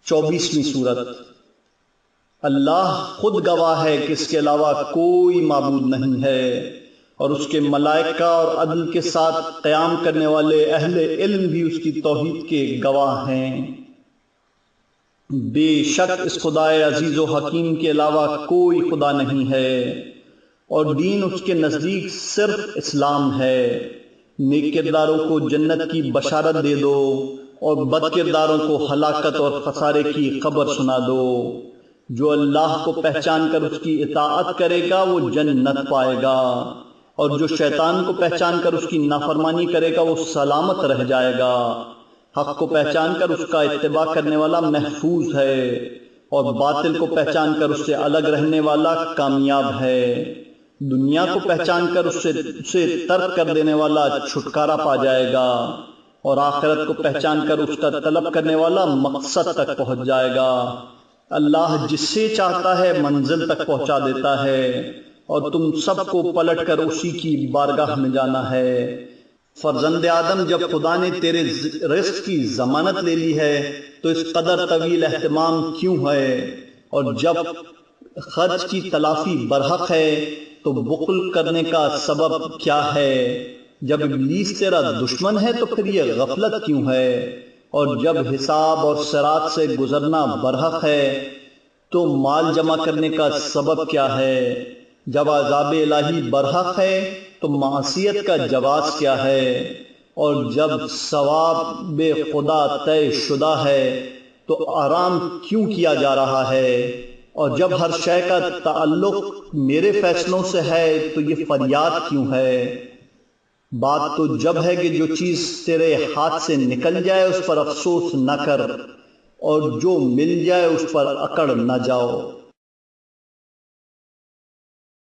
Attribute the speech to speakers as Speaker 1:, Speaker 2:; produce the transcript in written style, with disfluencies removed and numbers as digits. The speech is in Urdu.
Speaker 1: 24ویں سورت۔ اللہ خود گواہ ہے کہ اس کے علاوہ کوئی معبود نہیں ہے، اور اس کے ملائکہ اور عدل کے ساتھ قیام کرنے والے اہل علم بھی اس کی توحید کے گواہ ہیں۔ بے شک اس خدائے عزیز و حکیم کے علاوہ کوئی خدا نہیں ہے، اور دین اس کے نزدیک صرف اسلام ہے۔ نیک کرداروں کو جنت کی بشارت دے دو، اور بد کرداروں کو ہلاکت اور خسارے کی خبر سنا دو۔ جو اللہ کو پہچان کر اس کی اطاعت کرے گا وہ جنت پائے گا، اور جو شیطان کو پہچان کر اس کی نافرمانی کرے گا وہ سلامت رہ جائے گا۔ حق کو پہچان کر اس کا اتباع کرنے والا محفوظ ہے، اور باطل کو پہچان کر اس سے الگ رہنے والا کامیاب ہے۔ دنیا کو پہچان کر اسے ترک کر دینے والا چھٹکارا پا جائے گا، اور آخرت کو پہچان کر اس کا طلب کرنے والا مقصد تک پہنچ جائے گا۔ اللہ جس سے چاہتا ہے منزل تک پہنچا دیتا ہے، اور تم سب کو پلٹ کر اسی کی بارگاہ میں جانا ہے۔ فرزند آدم، جب خدا نے تیرے رزق کی ضمانت لے لی ہے تو اس قدر طویل اہتمام کیوں ہے؟ اور جب خرچ کی تلافی برحق ہے تو بخل کرنے کا سبب کیا ہے؟ جب ابلیس تیرا دشمن ہے تو پھر یہ غفلت کیوں ہے؟ اور جب حساب اور صراط سے گزرنا برحق ہے تو مال جمع کرنے کا سبب کیا ہے؟ جب عذاب الہی برحق ہے تو معصیت کا جواز کیا ہے؟ اور جب ثواب خدا طے شدہ ہے تو آرام کیوں کیا جا رہا ہے؟ اور جب ہر شے کا تعلق میرے فیصلوں سے ہے تو یہ فریاد کیوں ہے؟ بات تو جب ہے کہ جو چیز تیرے ہاتھ سے نکل جائے اس پر افسوس نہ کر، اور جو مل جائے اس پر اکڑ نہ جاؤ۔